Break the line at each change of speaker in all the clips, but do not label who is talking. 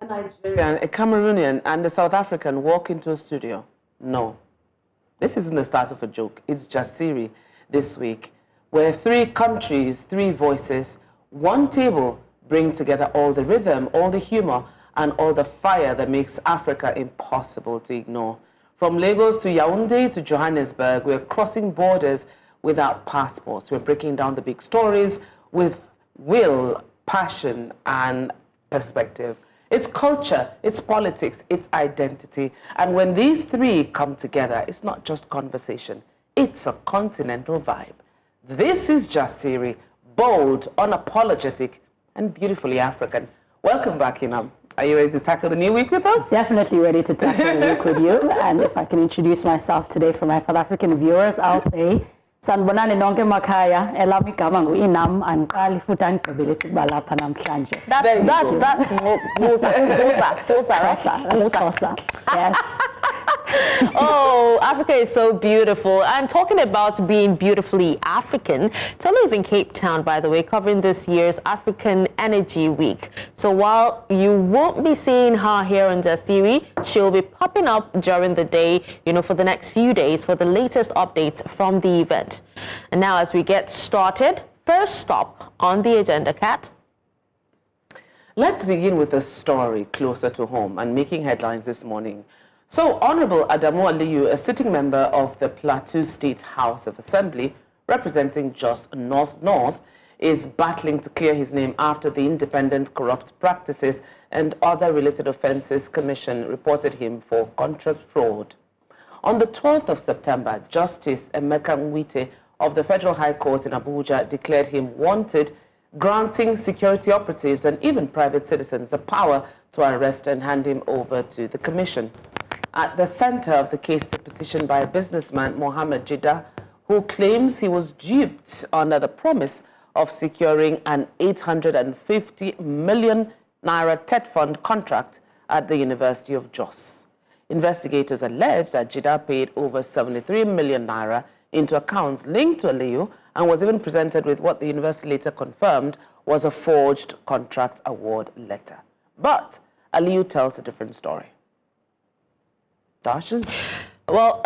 A Nigerian, a Cameroonian, and a South African walk into a studio? No. This isn't the start of a joke. It's Jasiri this week, where 3 countries, 3 voices, 1 table bring together all the rhythm, all the humor, and all the fire that makes Africa impossible to ignore. From Lagos to Yaoundé to Johannesburg, we're crossing borders without passports. We're breaking down the big stories with will, passion, and perspective. It's culture, it's politics, it's identity. And when these 3 come together, it's not just conversation, it's a continental vibe. This is Jasiri, bold, unapologetic, and beautifully African. Welcome back, Inam. Are you ready to tackle the new week with us?
Definitely ready to tackle the week with you. And if I can introduce myself today for my South African viewers, I'll say, Sanbonani nonke makaya, elami gama ngu-Inam, anqali futhi angigqibelise ukuba lapha namhlanje. That's yes.
Oh, Africa is so beautiful. And talking about being beautifully African, Tolu is in Cape Town, by the way, covering this year's African Energy Week. So while you won't be seeing her here on Jasiri, she'll be popping up during the day, for the next few days for the latest updates from the event. And now as we get started, first stop on the agenda, Kat.
Let's begin with a story closer to home and making headlines this morning. So, Honourable Adamu Aliyu, a sitting member of the Plateau State House of Assembly, representing Jos North, is battling to clear his name after the Independent Corrupt Practices and Other Related Offences Commission reported him for contract fraud. On the 12th of September, Justice Emeka Nwite of the Federal High Court in Abuja declared him wanted, granting security operatives and even private citizens the power to arrest and hand him over to the commission. At the center of the case is a petition by a businessman, Mohammed Jida, who claims he was duped under the promise of securing an 850 million naira TED fund contract at the University of Jos. Investigators allege that Jida paid over 73 million naira into accounts linked to Aliyu and was even presented with what the university later confirmed was a forged contract award letter. But Aliyu tells a different story. Darshan?
Well,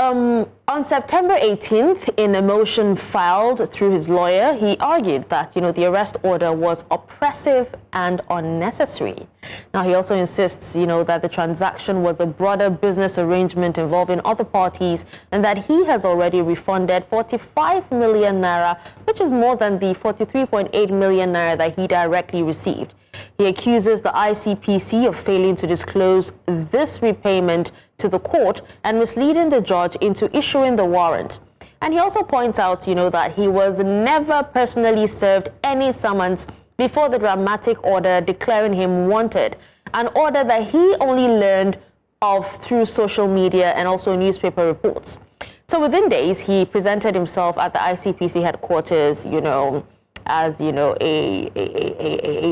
on September 18th, in a motion filed through his lawyer, he argued that, the arrest order was oppressive and unnecessary. Now, he also insists, that the transaction was a broader business arrangement involving other parties and that he has already refunded 45 million naira, which is more than the 43.8 million naira that he directly received. He accuses the ICPC of failing to disclose this repayment to the court and misleading the judge into issuing the warrant. And he also points out, that he was never personally served any summons before the dramatic order declaring him wanted, an order that he only learned of through social media and also newspaper reports. So within days, he presented himself at the ICPC headquarters, as a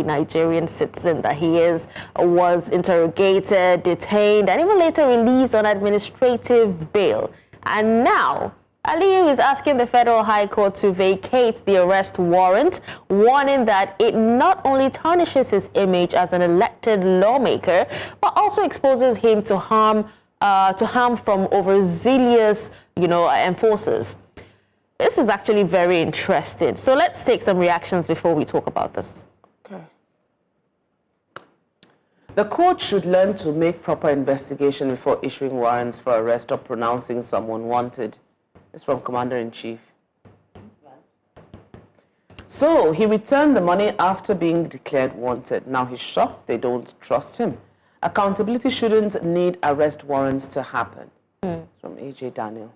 Nigerian citizen that he is, was interrogated, detained, and even later released on administrative bail. And now, Aliyu is asking the Federal High Court to vacate the arrest warrant, warning that it not only tarnishes his image as an elected lawmaker, but also exposes him to harm from overzealous, enforcers. This is actually very interesting. So let's take some reactions before we talk about this.
Okay. The court should learn to make proper investigation before issuing warrants for arrest or pronouncing someone wanted. It's from Commander-in-Chief. So he returned the money after being declared wanted. Now he's shocked they don't trust him. Accountability shouldn't need arrest warrants to happen. It's from AJ Daniel.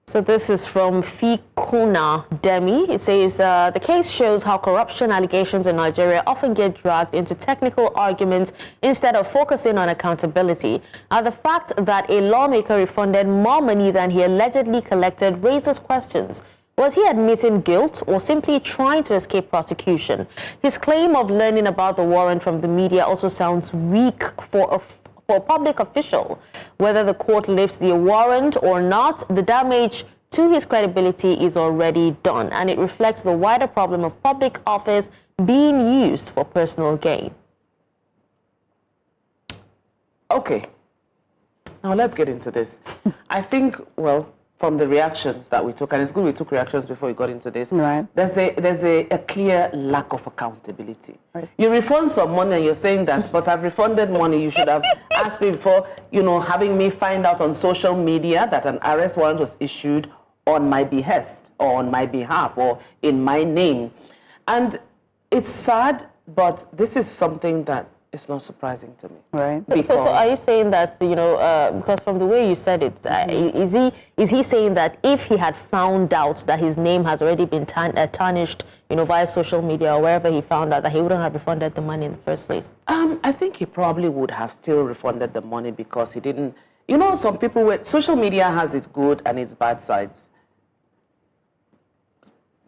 So this is from Fikuna Demi. It says, the case shows how corruption allegations in Nigeria often get dragged into technical arguments instead of focusing on accountability. Now, the fact that a lawmaker refunded more money than he allegedly collected raises questions. Was he admitting guilt or simply trying to escape prosecution? His claim of learning about the warrant from the media also sounds weak for a public official. Whether the court lifts the warrant or not, the damage to his credibility is already done, and it reflects the wider problem of public office being used for personal gain.
Okay. Now let's get into this. I think, well, from the reactions that we took, and it's good we took reactions before we got into this,
right.
there's a clear lack of accountability.
Right.
You refund some money and you're saying that, but I've refunded money, you should have asked me before, having me find out on social media that an arrest warrant was issued on my behest or on my behalf or in my name. And it's sad, but this is something that is not surprising to me.
Right.
So are you saying that, because from the way you said it, is he saying that if he had found out that his name has already been tarnished, via social media or wherever he found out, that he wouldn't have refunded the money in the first place?
I think he probably would have still refunded the money because he didn't. Some people, social media has its good and its bad sides.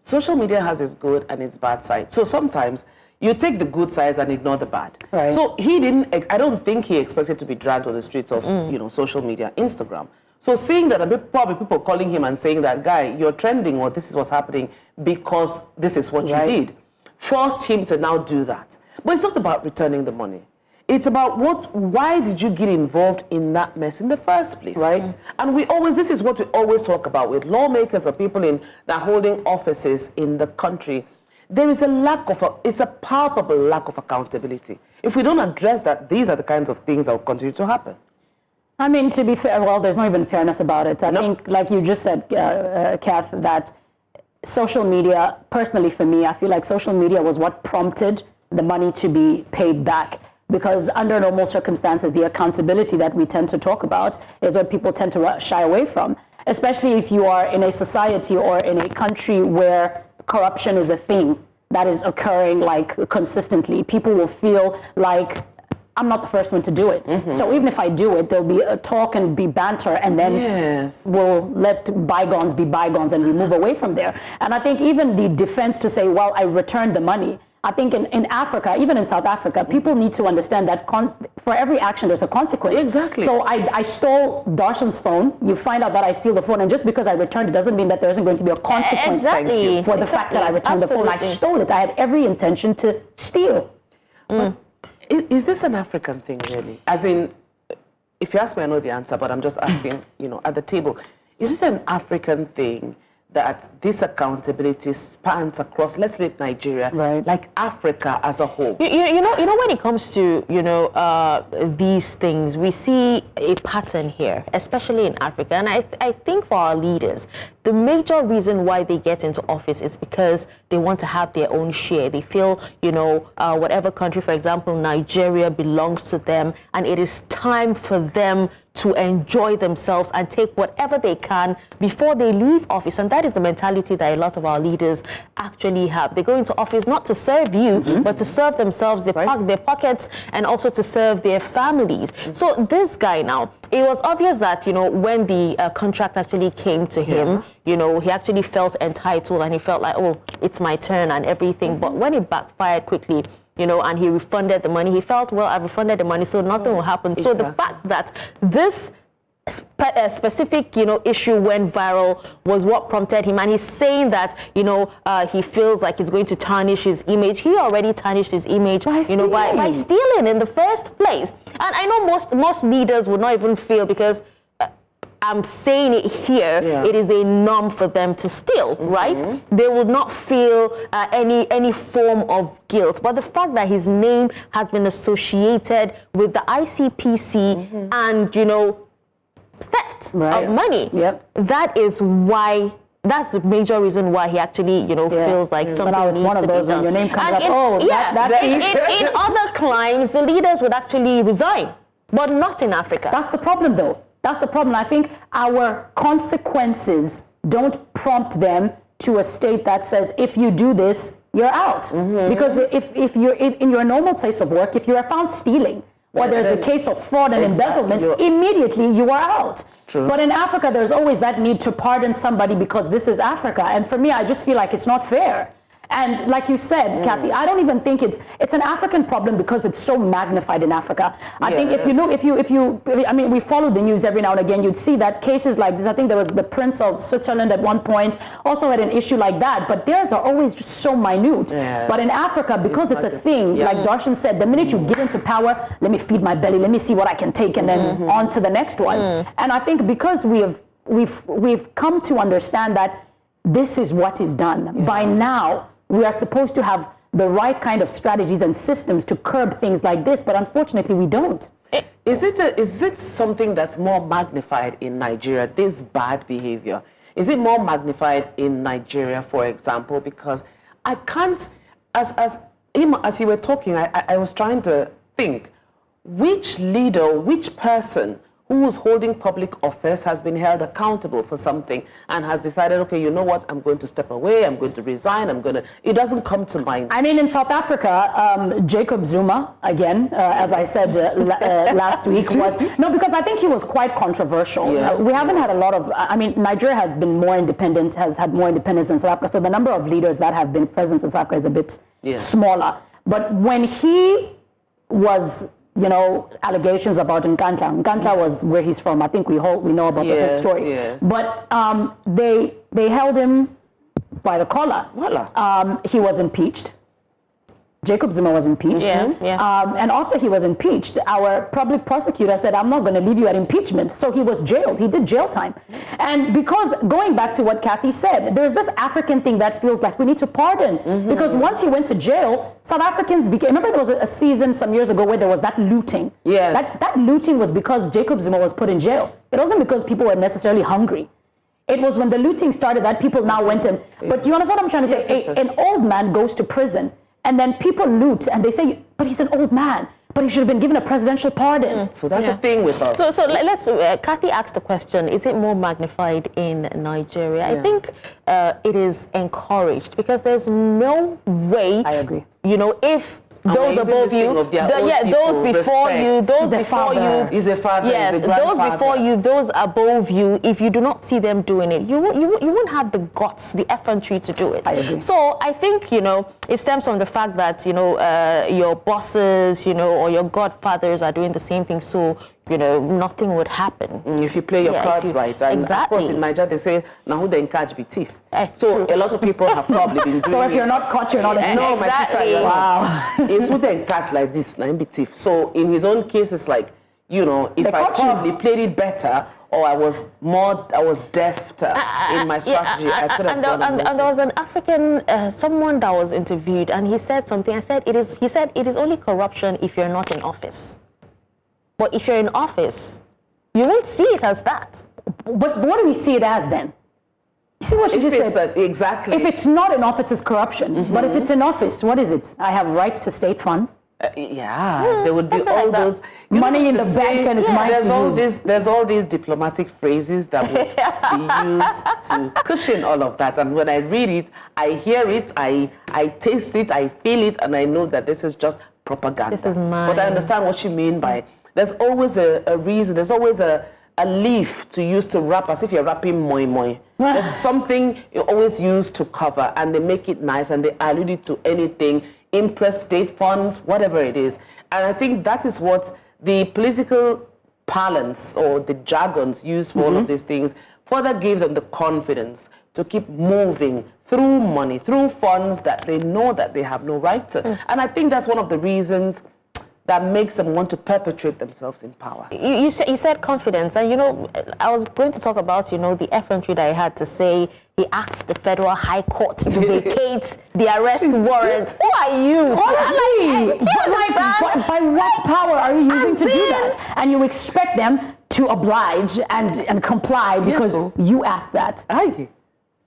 Social media has its good and its bad side. So sometimes you take the good sides and ignore the bad.
Right.
So I don't think he expected to be dragged on the streets of, social media, Instagram. So seeing that, probably people calling him and saying that, guy, you're trending or this is what's happening because this is what you did, forced him to now do that. But it's not about returning the money. It's about why did you get involved in that mess in the first place? Right. And this is what we always talk about with lawmakers or people that are holding offices in the country. There is it's a palpable lack of accountability. If we don't address that, these are the kinds of things that will continue to happen.
I mean, to be fair, well, there's not even fairness about it. I think, like you just said, Kath, that social media, personally for me, I feel like social media was what prompted the money to be paid back. Because under normal circumstances, the accountability that we tend to talk about is what people tend to shy away from, especially if you are in a society or in a country where corruption is a thing that is occurring consistently. People will feel like I'm not the first one to do it. Mm-hmm. So even if I do it, there'll be a talk and be banter, and then we'll let bygones be bygones and we move away from there. And I think even the defense to say, well, I returned the money, I think in Africa, even in South Africa, people need to understand that for every action, there's a consequence.
Exactly.
So I stole Darshan's phone. You find out that I steal the phone, and just because I returned it doesn't mean that there isn't going to be a consequence for the fact that I returned the phone. I stole it. I had every intention to steal.
But is this an African thing, really? As in, if you ask me, I know the answer, but I'm just asking, at the table, is this an African thing that this accountability spans across, let's leave Nigeria, like Africa as a whole?
You know, when it comes to, these things, we see a pattern here, especially in Africa. And I think for our leaders, the major reason why they get into office is because they want to have their own share. They feel, whatever country, for example, Nigeria belongs to them, and it is time for them to enjoy themselves and take whatever they can before they leave office. And that is the mentality that a lot of our leaders actually have. They go into office not to serve you, but to serve themselves, their pockets, and also to serve their families. So this guy now, it was obvious that, when the contract actually came to him, he actually felt entitled and he felt like, oh, it's my turn and everything. But when it backfired quickly, and he refunded the money, he felt, well, I've refunded the money, so nothing will happen. Exactly. So the fact that this specific, issue went viral was what prompted him. And he's saying that, he feels like it's going to tarnish his image. He already tarnished his image, by stealing in the first place. And I know most leaders would not even feel, because I'm saying it here, it is a norm for them to steal, right? They would not feel any form of guilt. But the fact that his name has been associated with the ICPC and, theft of money, that is why. That's the major reason why he actually, feels like something needs
one of
to
those
be done.
When your name comes
in other climes, the leaders would actually resign, but not in Africa.
That's the problem, though. That's the problem. I think our consequences don't prompt them to a state that says, if you do this, you're out. Because if you're in your normal place of work, if you are found stealing, or there's a case of fraud and embezzlement, immediately you are out. True. But in Africa, there's always that need to pardon somebody because this is Africa. And for me, I just feel like it's not fair. And like you said, Kathy, I don't even think it's an African problem because it's so magnified in Africa. I think if you look, I mean, we follow the news every now and again, you'd see that cases like this. I think there was the Prince of Switzerland at one point also had an issue like that, but theirs are always just so minute.
Yes.
But in Africa, because it's a thing, like Darshan said, the minute you get into power, let me feed my belly, let me see what I can take, and then on to the next one. And I think because we've come to understand that this is what is done. By now, we are supposed to have the right kind of strategies and systems to curb things like this, but unfortunately we don't.
Is it something that's more magnified in Nigeria, this bad behavior? Is it more magnified in Nigeria, for example? Because I can't, as you were talking, I was trying to think, which leader, which person who is holding public office has been held accountable for something and has decided, okay, you know what, I'm going to step away, I'm going to resign, it doesn't come to mind.
I mean, in South Africa, Jacob Zuma, again, as I said last week, because I think he was quite controversial.
Yes,
we haven't had a lot of, I mean, Nigeria has been more independent, has had more independence than South Africa, so the number of leaders that have been present in South Africa is a bit smaller. But when he was, allegations about Nkandla was where he's from. I think we know about the whole story.
Yes.
But they held him by the collar.
Voila.
He was impeached. Jacob Zuma was impeached. And after he was impeached, our public prosecutor said, I'm not going to leave you at impeachment. So he was jailed. He did jail time. And because, going back to what Kathy said, there's this African thing that feels like we need to pardon. Because once he went to jail, South Africans became, remember there was a season some years ago where there was that looting.
Yes.
That looting was because Jacob Zuma was put in jail. It wasn't because people were necessarily hungry. It was when the looting started that people now went in. But do you understand what I'm trying to say?
Yes.
An old man goes to prison. And then people loot and they say, but he's an old man, but he should have been given a presidential pardon.
So that's the thing with us.
So let's, Kathy asked the question, is it more magnified in Nigeria? I think it is encouraged because there's no way.
I agree.
If those above you, those before you, those before you,
is a father,
yes,
is a
those before you, those above you, if you do not see them doing it, you won't have the guts, the effrontery to do it.
I agree.
So I think, it stems from the fact that, your bosses, or your godfathers are doing the same thing, so nothing would happen.
If you play your cards right. And
exactly.
Of course, in Nigeria, they say, now who then catch be thief. So a lot of people have probably been doing
So if you're not caught, you're not a thief.
No, my sister, you're
wow.
It's who then catch like this, now be thief. So in his own case, it's like, if I probably played it better, or I was deft in my strategy, I could have done it.
And there was an African, someone that was interviewed, and he said something. He said it is only corruption if you're not in office. But if you're in office, you won't see it as that.
But what do we see it as then? You see what she just said?
Exactly.
If it's not in office, it's corruption. But if it's in office, what is it? I have rights to state funds.
There would be all those
money in the bank and it's mine to use.
There's all these diplomatic phrases that would be used to cushion all of that. And when I read it, I hear it, I taste it, I feel it, and I know that this is just propaganda.
This is mine.
But I understand what you mean by there's always a reason, there's always a leaf to use to wrap, as if you're wrapping moi moi. There's something you always use to cover, and they make it nice and they allude it to anything, impress state funds, whatever it is. And I think that is what the political parlance or the jargons used for all of these things further gives them the confidence to keep moving through money, through funds that they know that they have no right to. And I think that's one of the reasons that makes them want to perpetuate themselves in power.
You said confidence, and I was going to talk about the effrontery that I had to say. He asked the Federal High Court to vacate the arrest warrant. Who are you?
Honestly, by what power are you using to do that? And you expect them to oblige and comply because you asked that.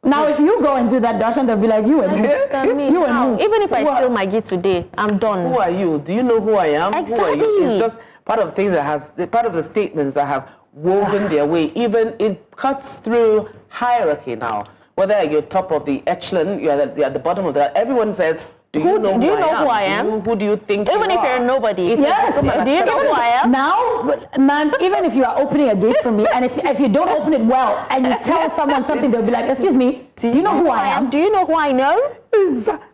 Now, if you go and do that, Darshan, they'll be like, you and who?
Even if I steal my ghee today, I'm done.
Who are you? Do you know who I am?
Exactly.
Who are you? It's just part of things part of the statements that have woven their way. Even it cuts through hierarchy now. Whether you're top of the echelon, you're at the bottom of that, everyone says, Do you know
who I am?
Who do you think
Even if you're nobody.
Yes.
Do you know who I am?
Now, man, even if you are opening a gate for me, and if you don't open it well, and you tell someone something, they'll be like, excuse me, do you know who I am?
Do you know who I know?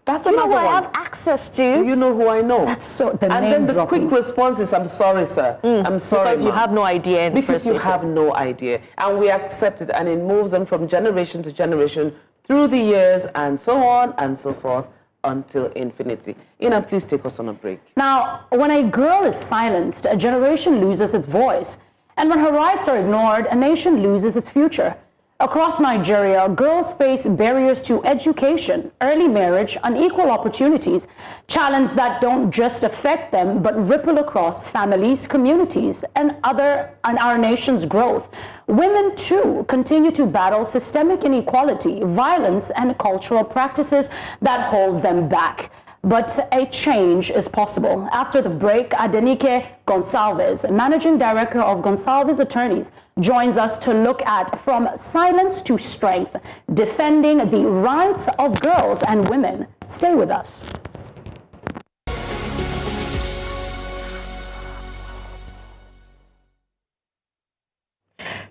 That's
Do you know
another
who I
one.
have access to?
Do you know who I know?
That's so the
And
name
then the
dropping.
quick response is, I'm sorry, sir. I'm sorry,
Because you
ma'am."
have no idea.
Because you have no idea. And we accept it, and it moves on from generation to generation through the years and so on and so forth until infinity. Ina, please take us on a break.
Now, when a girl is silenced, a generation loses its voice. And when her rights are ignored, a nation loses its future. Across Nigeria, girls face barriers to education, early marriage, unequal opportunities, challenges that don't just affect them, but ripple across families, communities, and our nation's growth. Women, too, continue to battle systemic inequality, violence, and cultural practices that hold them back. But a change is possible. After the break, Adenike Goncalves, Managing Director of Goncalves Attorneys, joins us to look at From Silence to Strength, defending the rights of girls and women. Stay with us.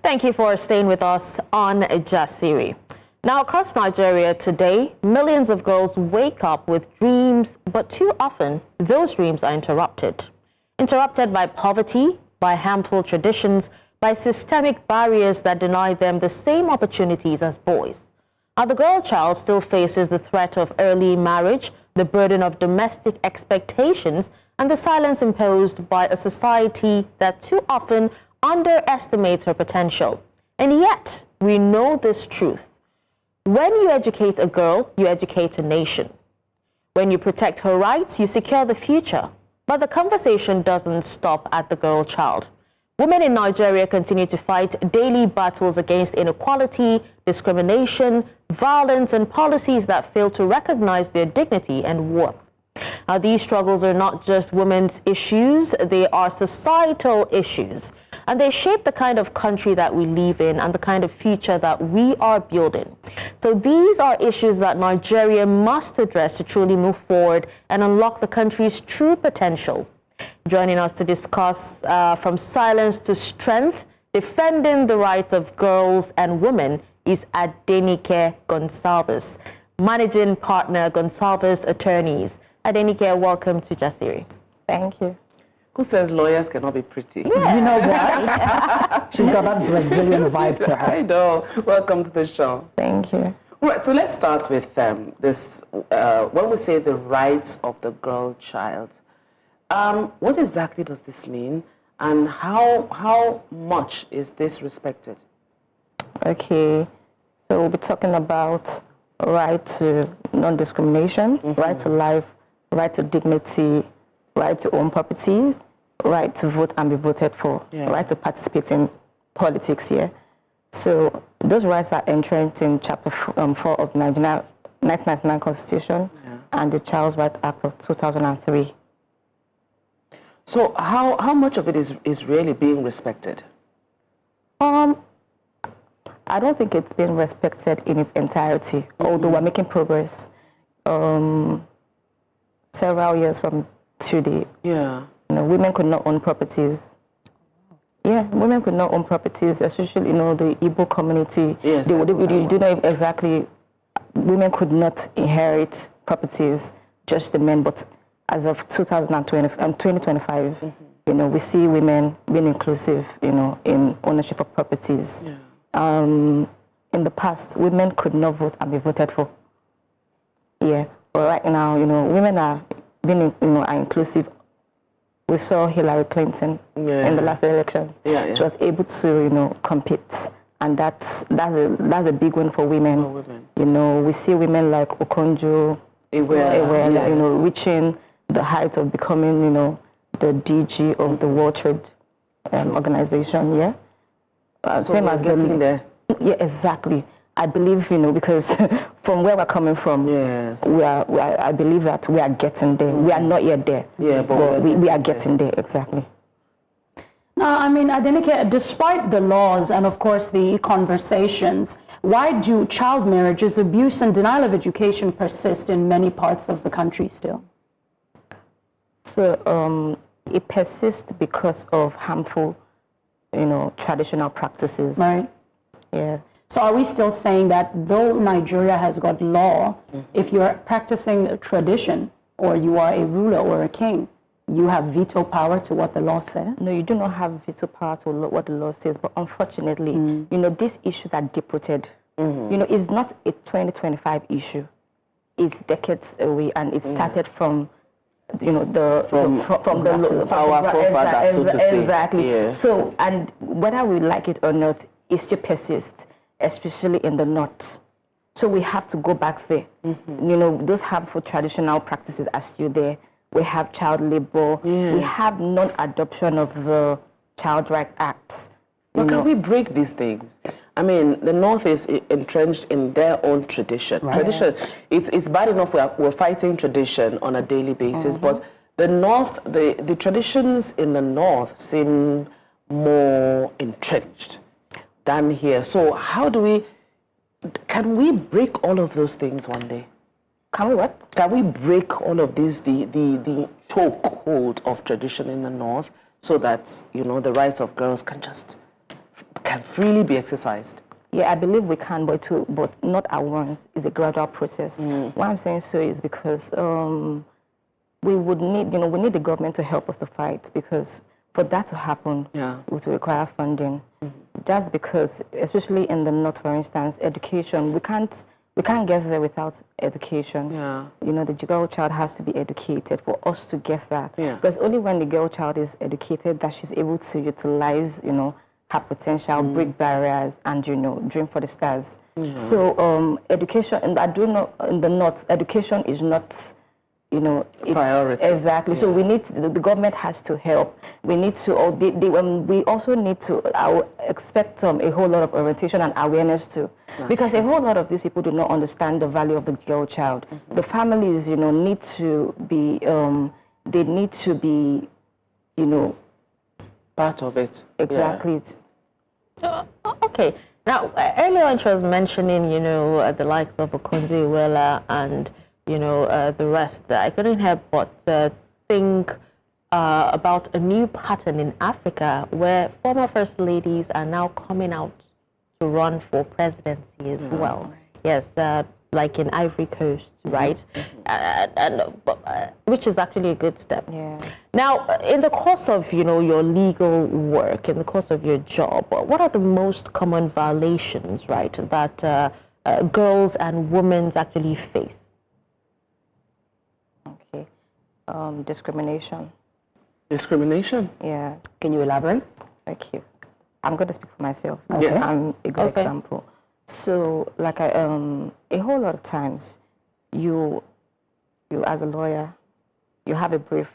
Thank you for staying with us on Jasiri. Now, across Nigeria today, millions of girls wake up with dreams, but too often, those dreams are interrupted. Interrupted by poverty, by harmful traditions, by systemic barriers that deny them the same opportunities as boys. Now, the girl child still faces the threat of early marriage, the burden of domestic expectations, and the silence imposed by a society that too often underestimates her potential. And yet, we know this truth. When you educate a girl, you educate a nation. When you protect her rights, you secure the future. But the conversation doesn't stop at the girl child. Women in Nigeria continue to fight daily battles against inequality, discrimination, violence, and policies that fail to recognize their dignity and worth. Now, these struggles are not just women's issues, they are societal issues. And they shape the kind of country that we live in and the kind of future that we are building. So these are issues that Nigeria must address to truly move forward and unlock the country's true potential. Joining us to discuss From Silence to Strength, defending the rights of girls and women is Adenike Goncalves, Managing Partner, Goncalves Attorneys. Adenike, welcome to Jasiri.
Thank you.
Who says lawyers cannot be pretty?
Yeah. You know what? She's got that Brazilian vibe to her.
I know. Welcome to the show.
Thank you.
Right, so let's start with this. When we say the rights of the girl child, what exactly does this mean, and how much is this respected?
Okay, so we'll be talking about right to non-discrimination, right to life, right to dignity, right to own property, right to vote and be voted for, right to participate in politics here. So those rights are entrenched in Chapter 4 of 1999 Constitution and the Child's Rights Act of 2003.
So how much of it is really being respected?
I don't think it's been respected in its entirety, although we're making progress. Several years from today, women could not own properties. Yeah, women could not own properties, especially the Igbo community.
Yes,
you do know exactly. Women could not inherit properties, just the men. But as of 2025, we see women being inclusive, in ownership of properties. In the past, women could not vote and be voted for. Yeah, but right now, women are being, are inclusive. We saw Hillary Clinton in the last elections. She was able to, compete, and that's a big win for women. We see women like Okonjo, reaching the height of becoming, the DG of the World Trade Organization. Yeah,
so
same as
getting there.
Yeah, exactly. I believe, because from where we're coming from, I believe that we are getting there. We are not yet there. Yeah, but we are getting there, exactly.
Now, I mean, Adenike, despite the laws and, of course, the conversations, Why do child marriages, abuse, and denial of education persist in many parts of the country still?
So it persists because of harmful, traditional practices.
Right.
Yeah.
So are we still saying that though Nigeria has got law, if you're practicing a tradition or you are a ruler or a king, you have veto power to what the law says?
No, you do not have veto power to what the law says, but unfortunately, these issues are deep-rooted. It's not a 2025 issue. It's decades away, and it started from our forefathers, so to say. Exactly. Yeah. So, and whether we like it or not, it still persists, especially in the north. So we have to go back there. Those harmful traditional practices are still there. We have child labor. We have non-adoption of the Child Rights Act.
But can we break these things? I mean, the North is entrenched in their own tradition.
Right.
Tradition, it's bad enough we're fighting tradition on a daily basis, but the North, the traditions in the North seem more entrenched than here. So how can we break all of those things one day?
Can we what?
Can we break all of these, the chokehold of tradition in the North, so that, the rights of girls can freely be exercised?
Yeah, I believe we can, but not at once. It's a gradual process. Why I'm saying so is because we would need, we need the government to help us to fight, because for that to happen, it would require funding. That's because, especially in the North, for instance, education, we can't get there without education.
Yeah.
The girl child has to be educated for us to get that.
Yeah.
Because only when the girl child is educated that she's able to utilize, her potential, break barriers, and, dream for the stars. Yeah. So education, and I do know in the North, education is not, it's
priority.
Exactly. Yeah. So we need the government has to help. We need to. We also need to. I expect a whole lot of orientation and awareness too, because a whole lot of these people do not understand the value of the girl child. The families, need to be. They need to be,
part of it.
Exactly.
Yeah. Okay. Now, earlier on, she was mentioning, the likes of Okonjo-Iweala and the rest. I couldn't help but think about a new pattern in Africa where former first ladies are now coming out to run for presidency as well. Yes, like in Ivory Coast, right? Which is actually a good step.
Yeah.
Now, in the course of your legal work, in the course of your job, what are the most common violations, right, that girls and women actually face?
Okay. Discrimination.
Discrimination?
Yes.
Can you elaborate?
Thank you. I'm going to speak for myself.
Yes.
I'm a good example. So, like a whole lot of times, you as a lawyer, you have a brief,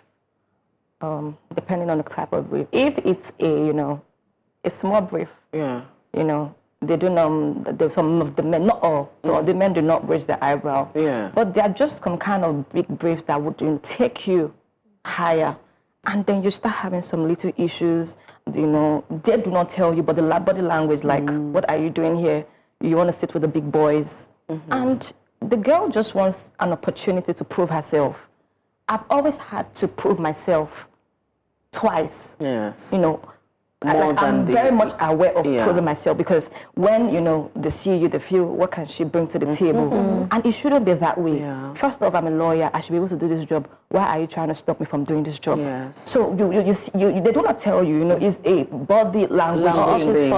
depending on the type of brief. If it's a small brief, they do there's some of the men, not all, so the men do not raise their eyebrow.
Yeah.
But they are just some kind of big briefs that would take you higher. And then you start having some little issues, they do not tell you, but the body language, like, what are you doing here? You want to sit with the big boys. And the girl just wants an opportunity to prove herself. I've always had to prove myself twice.
Yes.
I'm very much aware of proving myself, because when, they see you, they feel, what can she bring to the table? And it shouldn't be that way.
Yeah.
First off, I'm a lawyer. I should be able to do this job. Why are you trying to stop me from doing this job?
Yes.
So they do not tell you, it's a body language thing.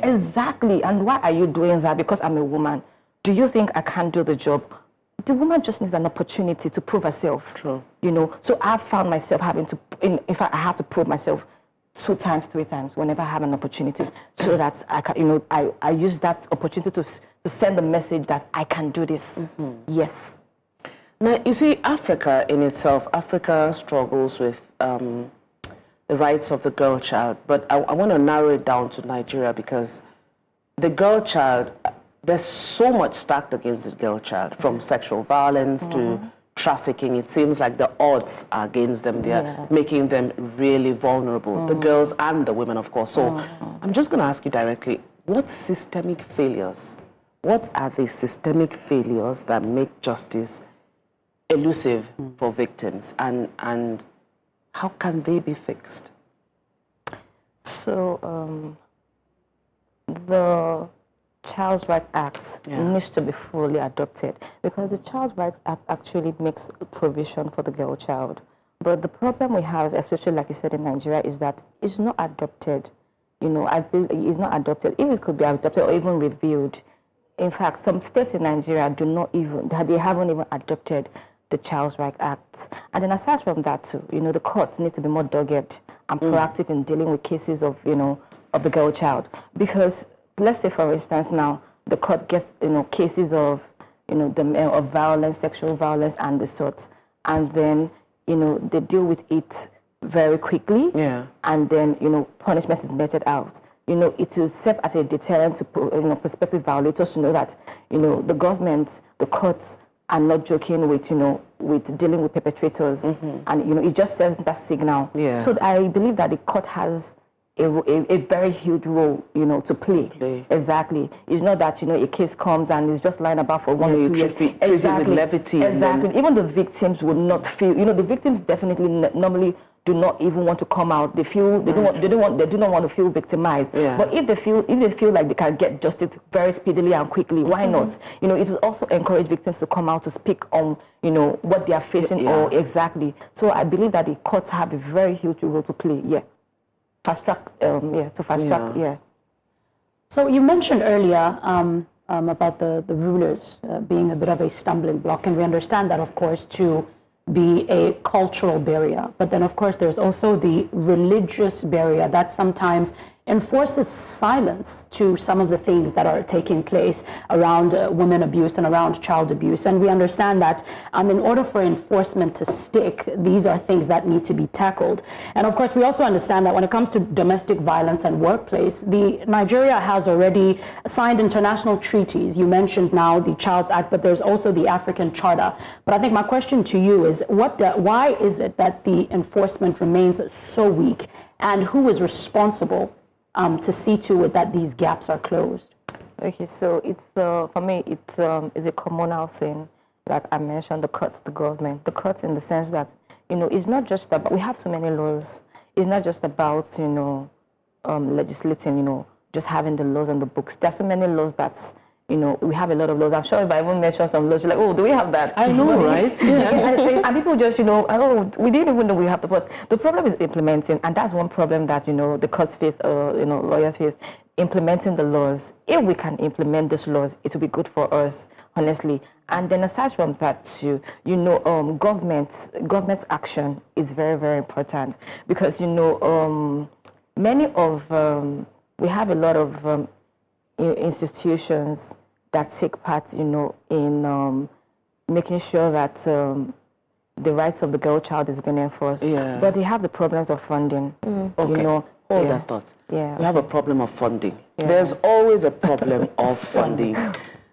Exactly. And why are you doing that? Because I'm a woman. Do you think I can't do the job? The woman just needs an opportunity to prove herself.
True.
So I've found myself having to, in fact, I have to prove myself 2 times, 3 times whenever I have an opportunity, so that I can, I use that opportunity to send a message that I can do this. Yes.
Now, you see, Africa struggles with the rights of the girl child, but I want to narrow it down to Nigeria, because the girl child, there's so much stacked against the girl child, from sexual violence to trafficking. It seems like the odds are against them. They are making them really vulnerable, the girls and the women, of course. So I'm just going to ask you directly, what systemic failures what are the systemic failures that make justice elusive for victims, and how can they be fixed?
So the Child's Rights Act needs to be fully adopted, because the Child's Rights Act actually makes provision for the girl child. But the problem we have, especially like you said in Nigeria, is that it's not adopted. You know, I believe it's not adopted. If it could be adopted or even reviewed. In fact, some states in Nigeria do not even, they haven't even adopted the Child's Rights Act. And then aside from that too, you know, the courts need to be more dogged and proactive in dealing with cases of, you know, of the girl child. Because let's say, for instance, now the court gets, you know, cases of, you know, of violence, sexual violence and the sort, and then, you know, they deal with it very quickly, and then, you know, punishment is meted out. You know, it will serve as a deterrent to, you know, prospective violators to know that, you know, the government, the courts are not joking with, you know, with dealing with perpetrators, and, you know, it just sends that signal. So I believe that the court has a very huge role, you know, to play. Exactly. It's not that, you know, a case comes and it's just lying about for 1 or 2 years.
Exactly. With levity.
Exactly. Even the victims would not feel, you know, the victims definitely normally do not even want to come out. They feel they do not want to feel victimized. But if they feel like they can get justice very speedily and quickly, why not? You know, it will also encourage victims to come out to speak on, you know, what they are facing or exactly. So I believe that the courts have a very huge role to play. Fast track. To fast track.
So you mentioned earlier about the rulers being a bit of a stumbling block, and we understand that, of course, to be a cultural barrier. But then, of course, there's also the religious barrier that sometimes enforces silence to some of the things that are taking place around women abuse and around child abuse. And we understand that in order for enforcement to stick, these are things that need to be tackled. And of course, we also understand that when it comes to domestic violence and workplace, Nigeria has already signed international treaties. You mentioned now the Child's Act, but there's also the African Charter. But I think my question to you is, why is it that the enforcement remains so weak, and who is responsible to see to it that these gaps are closed?
Okay, so it's for me, it's a communal thing. Like I mentioned, the courts, the government, the courts in the sense that, you know, it's not just about, we have so many laws. It's not just about, you know, legislating, you know, just having the laws on the books. There's so many laws that, you know, we have a lot of laws. I'm sure if I even mention some laws, you're like, oh, do we have that?
I know, right?
And people just, you know, oh, we didn't even know we have the but the problem is implementing, and that's one problem that, you know, the courts face, you know, lawyers face, implementing the laws. If we can implement these laws, it will be good for us, honestly. And then aside from that too, you know, government's action is very, very important, because, you know, many of, we have a lot of institutions that take part, you know, in making sure that the rights of the girl child is being enforced. But they have the problems of funding.
Okay.
You know,
Hold that thought. We have a problem of funding. There's always a problem of funding.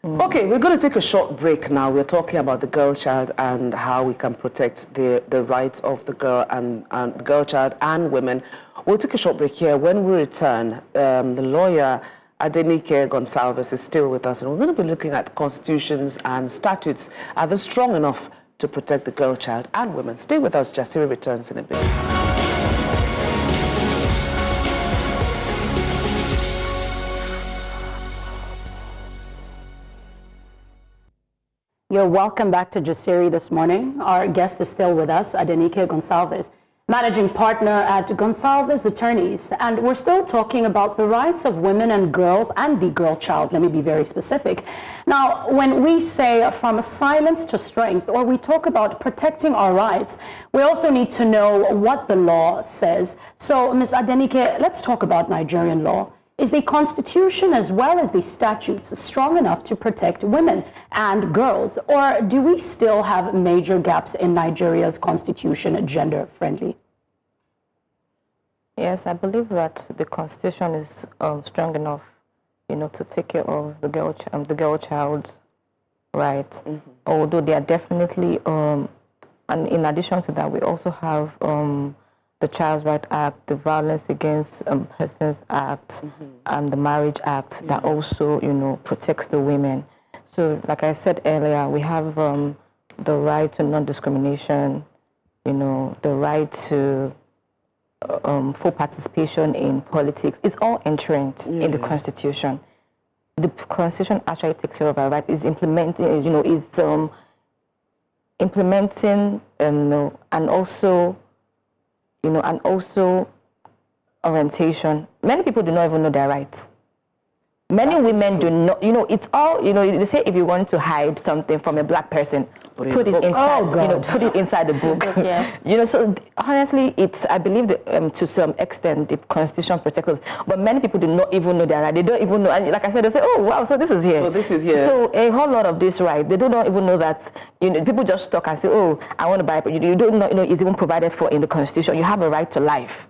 Okay, we're going to take a short break now. We're talking about the girl child and how we can protect the rights of the girl and the girl child and women. We'll take a short break here. When we return, the lawyer Adenike Goncalves is still with us, and we're going to be looking at constitutions and statutes. Are they strong enough to protect the girl child and women? Stay with us. Jasiri returns in a bit.
You're welcome back to Jasiri this morning. Our guest is still with us, Adenike Goncalves, managing partner at Goncalves Attorneys. And we're still talking about the rights of women and girls and the girl child. Let me be very specific. Now, when we say from silence to strength, or we talk about protecting our rights, we also need to know what the law says. So, Ms. Adenike, let's talk about Nigerian law. Is the Constitution as well as the statutes strong enough to protect women and girls, or do we still have major gaps in Nigeria's Constitution gender-friendly?
Yes, I believe that the Constitution is strong enough, you know, to take care of the girl child's rights. Although they are definitely, and in addition to that, we also have the the Child's Right Act, the Violence Against Persons Act, and the Marriage Act that also, protects the women. So, like I said earlier, we have the right to non-discrimination, the right to full participation in politics. It's all entrenched in the Constitution. The Constitution actually takes care of our right. Is implementing, implementing, and also orientation. Many people do not even know their rights. Many women do not, it's all, they say if you want to hide something from a black person, put it inside, put it inside the book. So honestly, I believe that, to some extent, the Constitution protects us, but many people do not even know their right. They don't even know, and like I said, they say, oh, wow, so this is here.
So this is here.
So a whole lot of this right, they do not even know that, people just talk and say, oh, I want to buy, but you don't know, it's even provided for in the Constitution. You have a right to life.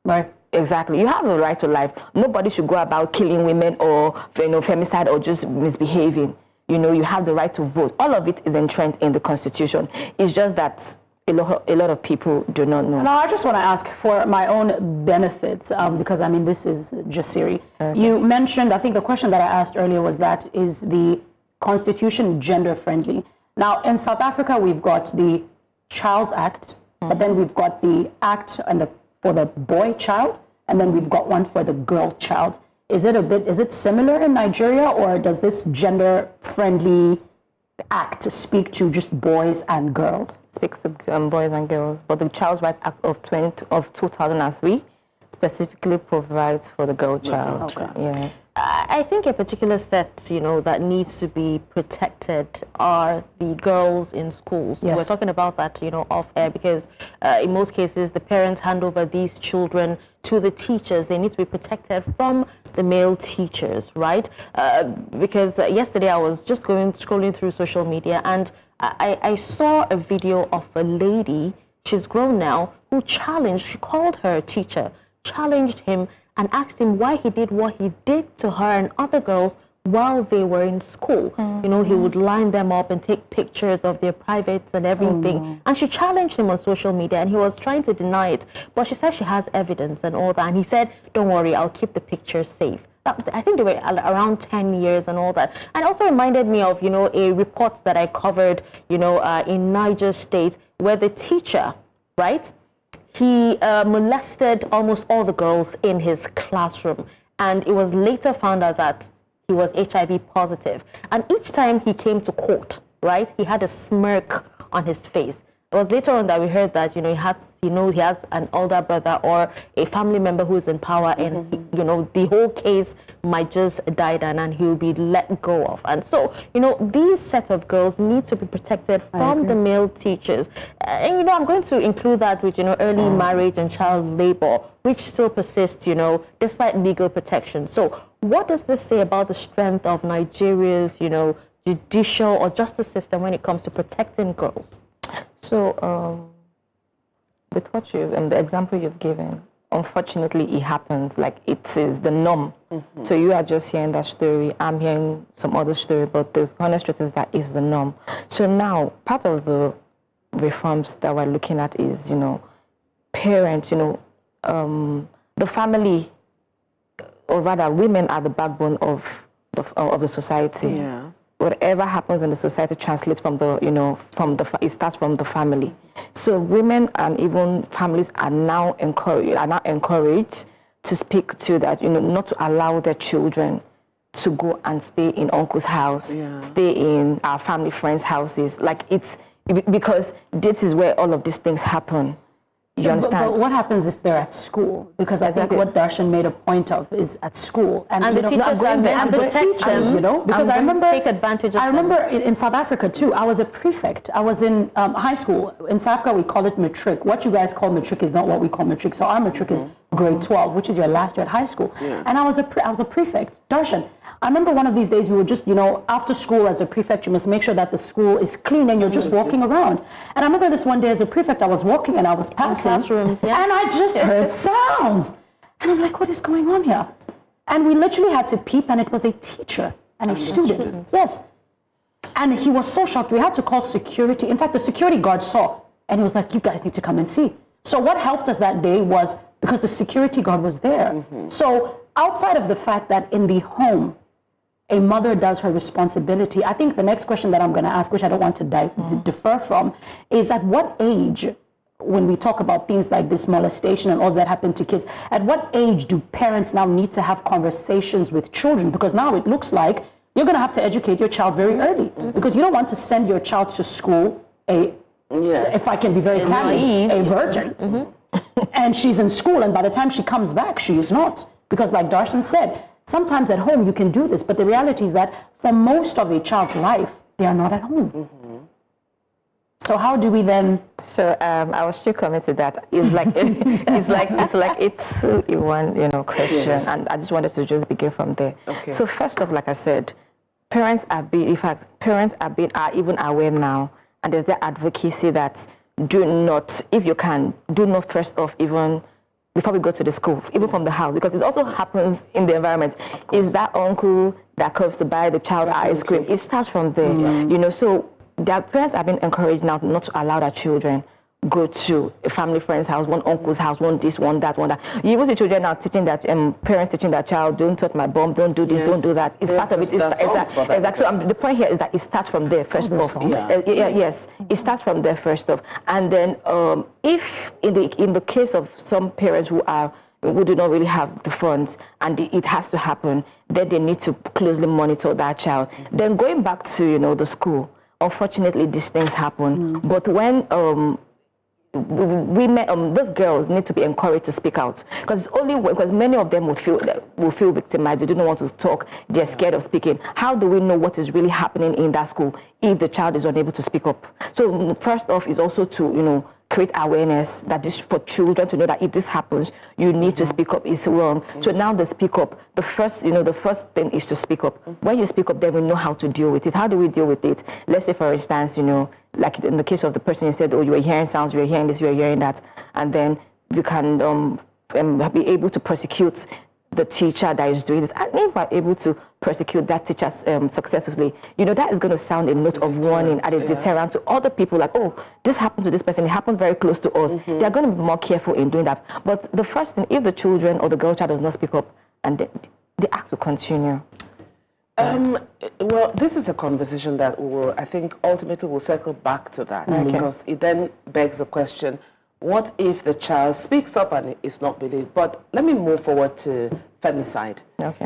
Right.
Exactly. You have a right to life. Nobody should go about killing women or femicide or just misbehaving. You have the right to vote. All of it is entrenched in the Constitution. It's just that a lot of people do not know.
Now, I just want to ask for my own benefit, because this is Jasiri. Okay. You mentioned, I think the question that I asked earlier was that, is the Constitution gender friendly? Now, in South Africa, we've got the Child's Act, but then we've got the Act for the boy child, and then we've got one for the girl child. Is it similar in Nigeria, or does this gender-friendly act speak to just boys and girls?
It speaks to boys and girls, but the Child's Right Act of 2003 specifically provides for the girl child.
Okay.
Yes.
I think a particular set, that needs to be protected are the girls in schools.
Yes.
We're talking about that, off air, because in most cases, the parents hand over these children to the teachers. They need to be protected from the male teachers, right? Because yesterday I was just scrolling through social media, and I saw a video of a lady, she's grown now, who she called her teacher, challenged him and asked him why he did what he did to her and other girls while they were in school. He would line them up and take pictures of their privates and everything. And she challenged him on social media, and he was trying to deny it. But she said she has evidence and all that. And he said, don't worry, I'll keep the pictures safe. I think they were around 10 years and all that. And also reminded me of, a report that I covered, in Niger State, where the teacher, right, he molested almost all the girls in his classroom, and it was later found out that he was HIV positive. And each time he came to court, right, he had a smirk on his face. It was later on that we heard that, he has an older brother or a family member who is in power, and the whole case might just die down and he'll be let go of. And so, these set of girls need to be protected from the male teachers. And, I'm going to include that with, early marriage and child labor, which still persists, despite legal protection. So what does this say about the strength of Nigeria's, judicial or justice system when it comes to protecting girls?
So, with what the example you've given, unfortunately, it happens. Like, it is the norm. So you are just hearing that story. I'm hearing some other story, but the honest truth is that is the norm. So now, part of the reforms that we're looking at is, parents, the family, or rather, women are the backbone of the society.
Yeah.
Whatever happens in the society translates from it starts from the family. So women and even families are now encouraged to speak to that, not to allow their children to go and stay in uncle's house, stay in our family friends' houses. Like, it's because this is where all of these things happen. You understand?
But what happens if they're at school? Because I think what Darshan made a point of is at school, and
the teachers are there to protect them.
Because I remember
take advantage of
I remember in South Africa too. I was a prefect. I was in high school. In South Africa, we call it matric. What you guys call matric is not what we call matric. So our matric is grade 12, which is your last year at high school. And I was a prefect. Darshan, I remember one of these days we were just, after school as a prefect, you must make sure that the school is clean and you're just walking around. And I remember this one day as a prefect, I was walking and I was passing, and I just heard sounds. And I'm like, what is going on here? And we literally had to peep, and it was a teacher and a student. Yes. And he was so shocked. We had to call security. In fact, the security guard saw, and he was like, you guys need to come and see. So what helped us that day was because the security guard was there. So outside of the fact that in the home, a mother does her responsibility, I think the next question that I'm going to ask, which I don't want to defer from, is at what age, when we talk about things like this molestation and all that happened to kids, at what age do parents now need to have conversations with children? Because now it looks like you're going to have to educate your child very early, because you don't want to send your child to school if I can be very candid, a virgin. And she's in school, and by the time she comes back, she is not. Because like Darshan said, sometimes at home you can do this, but the reality is that for most of a child's life, they are not at home. So how do we then?
So I was still committed to that. It's like it's one question, and I just wanted to just begin from there.
Okay.
So first off, like I said, parents are even aware now, and there's the advocacy that if you can, do not first off even before we go to the school, even from the house, because it also happens in the environment. Is that uncle that comes to buy the child ice cream? It starts from there, So their parents have been encouraged now not to allow their children go to a family friend's house, one uncle's house, one this, one that, one that. You even see children now teaching that parents teaching their child, don't touch my bum, don't do this, don't do that. It's part of it. Exactly. So the point here is that it starts from there first off. Yes, it starts from there first off, and then if in the case of some parents who do not really have the funds and it has to happen, then they need to closely monitor that child. Then going back to the school, unfortunately these things happen. But when those girls need to be encouraged to speak out, because many of them will feel victimized. They don't want to talk. They're scared of speaking. How do we know what is really happening in that school if the child is unable to speak up? So first off is also to create awareness that this for children to know that if this happens, you need to speak up. It's wrong. So now they speak up. The first thing is to speak up. When you speak up, then we know how to deal with it. How do we deal with it? Let's say, for instance, like in the case of the person you said, oh, you were hearing sounds, you were hearing this, you were hearing that, and then you can be able to prosecute the teacher that is doing this. And if we're able to prosecute that teacher successfully, that is going to sound a note of warning and a deterrent to other people, like, oh, this happened to this person, it happened very close to us. They're going to be more careful in doing that. But the first thing, if the children or the girl child does not speak up, and the act will continue.
Well, this is a conversation that I think ultimately will circle back to that, because it then begs the question, what if the child speaks up and is not believed? But let me move forward to femicide.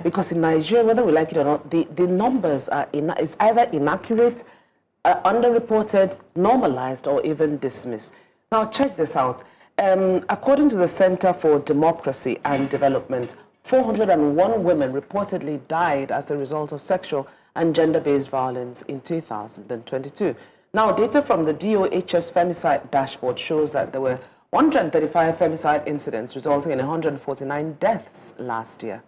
Because in Nigeria, whether we like it or not, the numbers are it's either inaccurate, underreported, normalized, or even dismissed. Now, check this out. According to the Center for Democracy and Development, 401 women reportedly died as a result of sexual and gender-based violence in 2022. Now, data from the DOHS femicide dashboard shows that there were 135 femicide incidents, resulting in 149 deaths last year.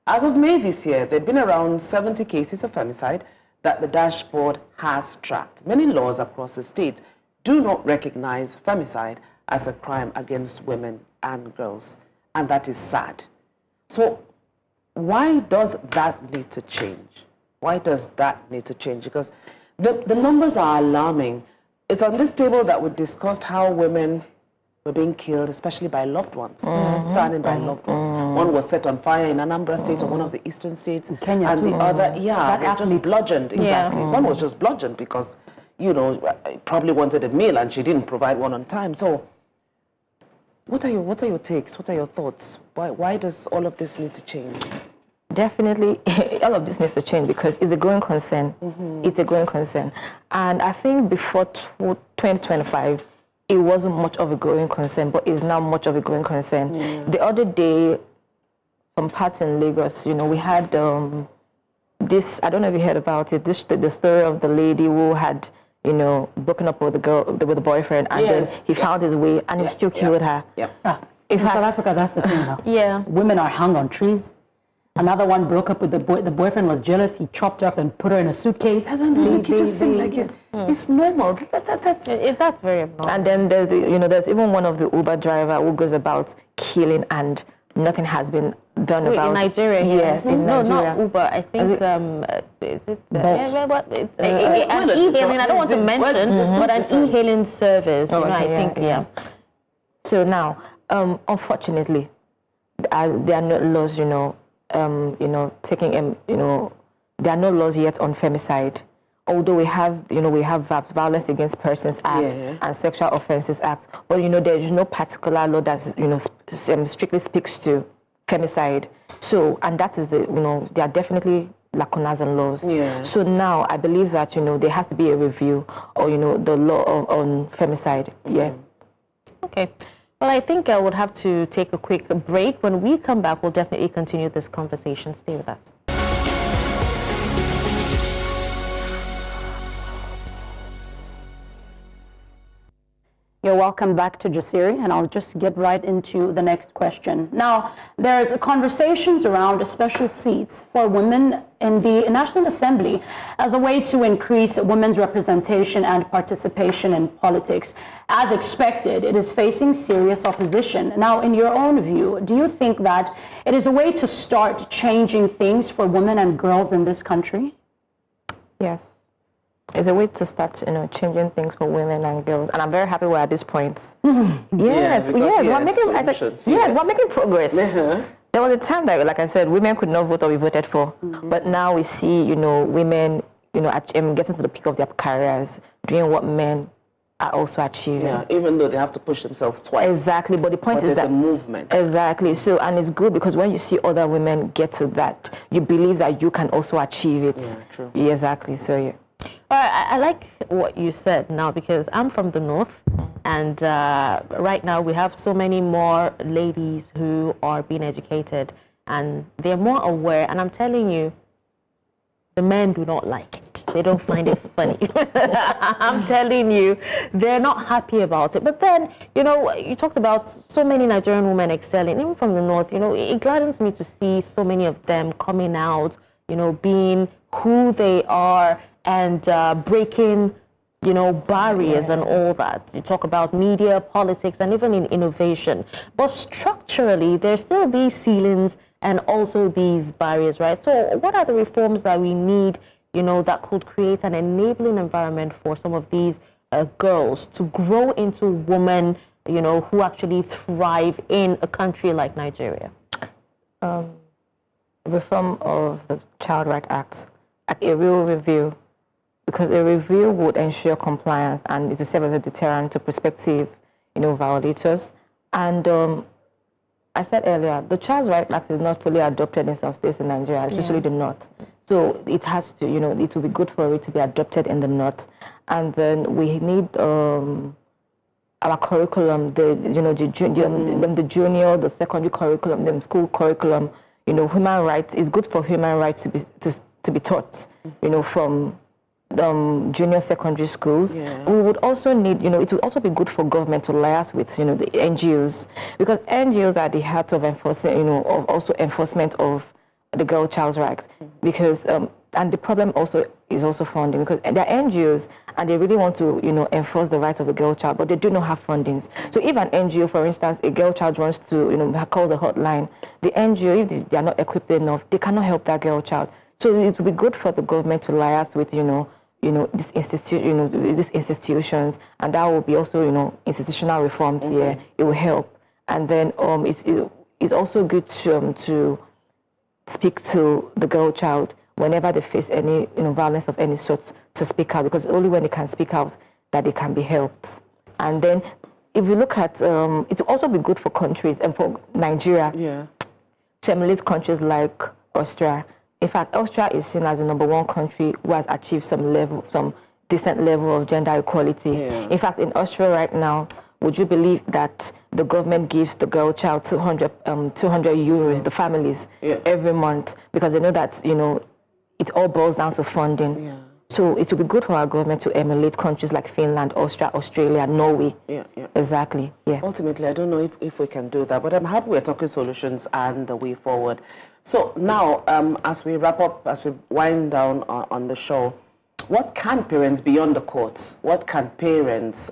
As of May this year, there have been around 70 cases of femicide that the dashboard has tracked. Many laws across the state do not recognize femicide as a crime against women and girls, and that is sad. So why does that need to change? Why does that need to change? Because the numbers are alarming. It's on this table that we discussed how women were being killed, especially by loved ones, standing by loved ones. One was set on fire in Anambra State or one of the eastern states. In Kenya and the other, was just bludgeoned. Exactly. One was just bludgeoned because, probably wanted a meal and she didn't provide one on time. So what are your takes? What are your thoughts? Why does all of this need to change?
Definitely, all of this needs to change because it's a growing concern. It's a growing concern. And I think before 2025, it wasn't much of a growing concern, but it's now much of a growing concern. The other day, some parts in Lagos, we had this, I don't know if you heard about it, the story of the lady who had, broken up with the boyfriend, and then he found his way and he still killed her.
In South Africa, that's the thing now. Women are hung on trees. Another one broke up with the boyfriend was jealous. He chopped her up and put her in a suitcase.
Doesn't it just seem like it's normal?
That's very abnormal.
And then there's even one of the Uber driver who goes about killing and nothing has been done about.
In Nigeria?
Yes, in Nigeria.
No, not Uber. I think is it an e-hailing? I don't want to mention, but an e-hailing service. I think.
So now, unfortunately, there are no laws, taking, there are no laws yet on femicide. Although we have Violence Against Persons Act and Sexual Offences Act, but there is no particular law that strictly speaks to femicide. So, and that is there are definitely lacunas in laws.
Yeah.
So now I believe that there has to be a review or the law on femicide. Yeah.
Okay. Well, I think I would have to take a quick break. When we come back, we'll definitely continue this conversation. Stay with us.
You're welcome back to Jasiri, and I'll just get right into the next question. Now, there's conversations around special seats for women in the National Assembly as a way to increase women's representation and participation in politics. As expected, it is facing serious opposition. Now, in your own view, do you think that it is a way to start changing things for women and girls in this country?
Yes. It's a way to start, changing things for women and girls, and I'm very happy we're at this point. Yes, we're making progress. There was a time that, like I said, women could not vote or be voted for, but now we see, women, getting to the peak of their careers, doing what men are also achieving.
Yeah, even though they have to push themselves twice.
Exactly, but the point is that
a movement.
Exactly. So, and it's good because when you see other women get to that, you believe that you can also achieve it.
Yeah, true.
Yeah, exactly. So yeah.
I like what you said now, because I'm from the north, and right now we have so many more ladies who are being educated, and they're more aware, and I'm telling you, the men do not like it. They don't find it funny. I'm telling you, they're not happy about it. But then, you talked about so many Nigerian women excelling, even from the north. It gladdens me to see so many of them coming out, being who they are, and breaking, barriers and all that. You talk about media, politics, and even in innovation. But structurally, there still these ceilings and also these barriers, right? So what are the reforms that we need, that could create an enabling environment for some of these girls to grow into women, who actually thrive in a country like Nigeria?
Reform of the Child Rights Act, like a real review. Because a review would ensure compliance and it will serve as a deterrent to prospective, violators. And I said earlier, the Child Rights Act is not fully adopted in some states in Nigeria, especially the North. So it has to, it will be good for it to be adopted in the North. And then we need our curriculum, the junior, the secondary curriculum, the school curriculum. Human rights is good for human rights to be taught, from junior secondary schools. We would also need, it would also be good for government to liaise with, the NGOs, because NGOs are the heart of enforcement, of also enforcement of the girl child's rights. Because, and the problem is also funding, because they're NGOs and they really want to, enforce the rights of the girl child, but they do not have fundings. So if an NGO, for instance, a girl child wants to, call the hotline, the NGO, if they are not equipped enough, they cannot help that girl child. So it would be good for the government to liaise with, these institutions, and that will be also, institutional reforms. Yeah, it will help. And then it's also good to speak to the girl child whenever they face any, violence of any sort, to speak out, because only when they can speak out that they can be helped. And then, if you look at, it will also be good for countries and for Nigeria to emulate countries like Austria. In fact, Austria is seen as the #1 country who has achieved some decent level of gender equality. In fact, in Austria right now, would you believe that the government gives the girl child 200 euros, the families, every month, because they know that, it all boils down to funding. So it would be good for our government to emulate countries like Finland, Austria, Australia, Norway. Exactly.
Ultimately, I don't know if we can do that, but I'm happy we're talking solutions and the way forward. So now, as we wrap up, as we wind down on the show, what can parents beyond the courts, what can parents,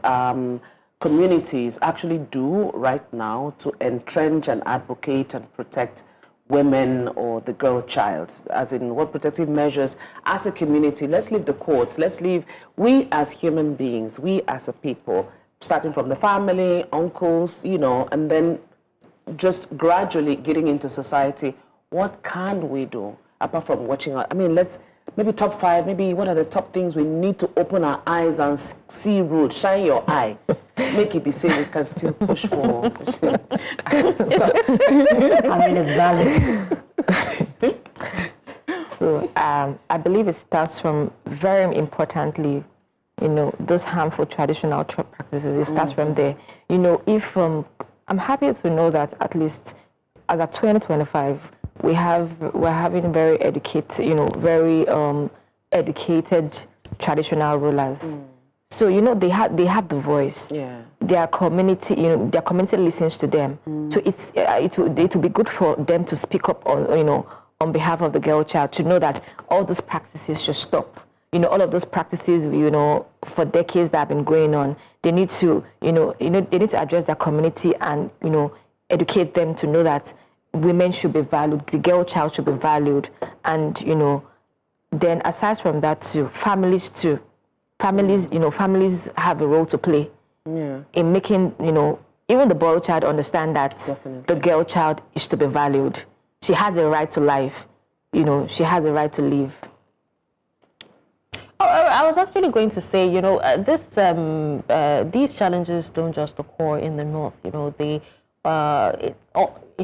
communities actually do right now to entrench and advocate and protect women or the girl child? As in, what protective measures as a community? Let's leave the courts, we as human beings, we as a people, starting from the family, uncles, you know, and then just gradually getting into society. What can we do apart from watching out? I mean, let's maybe top 5, maybe what are the top things we need to open our eyes and see road, shine your eye, make it be safe, we can still push for.
I mean, it's valid.
So I believe it starts from, very importantly, you know, those harmful traditional practices. It starts from there. You know, if I'm happy to know that at least as of 2025, we're having very educated, you know, very educated traditional rulers. So you know they have the voice.
Yeah.
Their community, you know, their community listens to them. So it will be good for them to speak up on, you know, on behalf of the girl child, to know that all those practices should stop. You know, all of those practices, you know, for decades that have been going on, they need to, they need to address their community and, you know, educate them to know that women should be valued, the girl child should be valued, and, you know, then aside from that too, families, you know, families have a role to play in making, you know, even the boy child understand that the girl child is to be valued. She has a right to life, you know, she has a right to live.
Oh, I was actually going to say, you know, these challenges don't just occur in the north. You know, in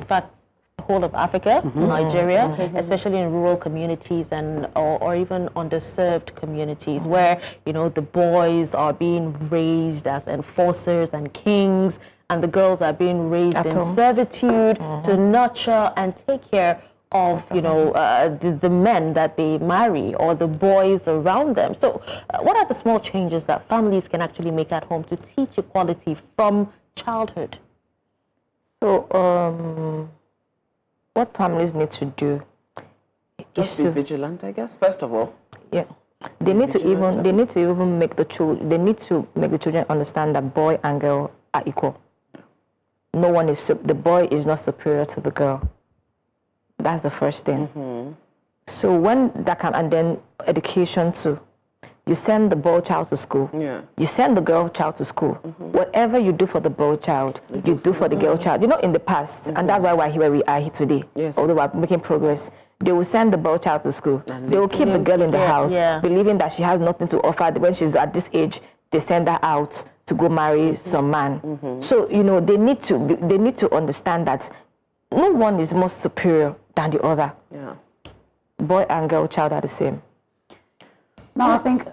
fact, the whole of Africa, Nigeria, especially in rural communities and or even underserved communities, where, you know, the boys are being raised as enforcers and kings, and the girls are being raised in servitude to nurture and take care of, you know, the men that they marry or the boys around them. So what are the small changes that families can actually make at home to teach equality from childhood?
So what families need to do
is to be vigilant, I guess, first of all.
Yeah. They need to even make the children understand that boy and girl are equal. No one is, the boy is not superior to the girl. That's the first thing. So when that can, and then education too. You send the boy child to school. You send the girl child to school. Whatever you do for the boy child, you do for the girl child. You know, in the past, and that's why we're here where we are here today. Although we're making progress, they will send the boy child to school. They will keep the girl in the house, believing that she has nothing to offer. When she's at this age, they send her out to go marry some man. So, you know, they need to understand that no one is more superior than the other. Boy and girl child are the same.
No, I think...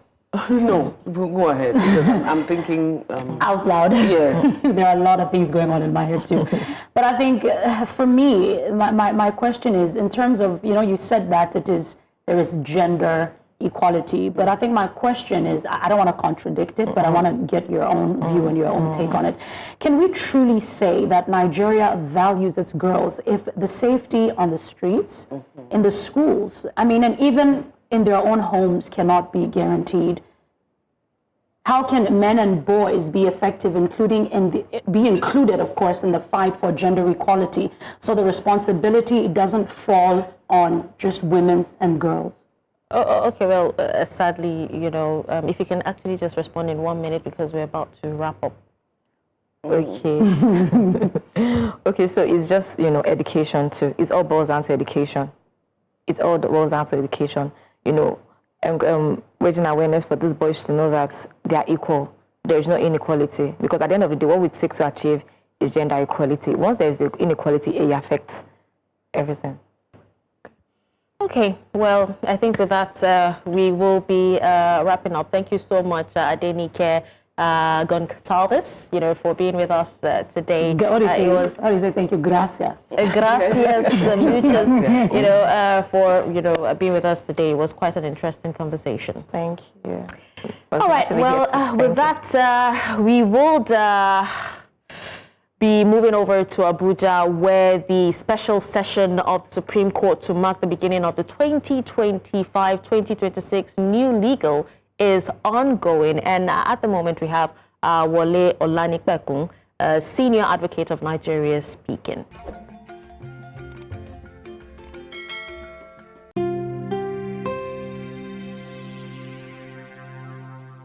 No, go ahead, because I'm thinking...
out loud.
Yes.
There are a lot of things going on in my head too. But I think for me, my question is, in terms of, you know, you said that there is gender equality, but I think my question is, I don't want to contradict it, but I want to get your own view and your own take on it. Can we truly say that Nigeria values its girls if the safety on the streets, in the schools, I mean, and even in their own homes cannot be guaranteed? How can men and boys be effective, be included, of course, in the fight for gender equality, so the responsibility doesn't fall on just women and girls?
Oh, okay, well, sadly, you know, if you can actually just respond in 1 minute, because we're about to wrap up.
Okay. Okay, so it's just, you know, education too. It all boils down to education. It all boils down to education. You know, raising awareness for these boys to know that they are equal. There is no inequality. Because at the end of the day, what we seek to achieve is gender equality. Once there is the inequality, it affects everything.
Okay, well, I think with that, we will be wrapping up. Thank you so much, Adenike Goncalves, you know, for being with us today.
How do you say thank you? Gracias.
Gracias, muchas, you know, for, you know, being with us today. It was quite an interesting conversation.
Thank you.
All right, well, with that, we would be moving over to Abuja, where the special session of the Supreme Court to mark the beginning of the 2025-2026 new legal is ongoing. And at the moment, we have Wole Olanipekun, Senior Advocate of Nigeria, speaking.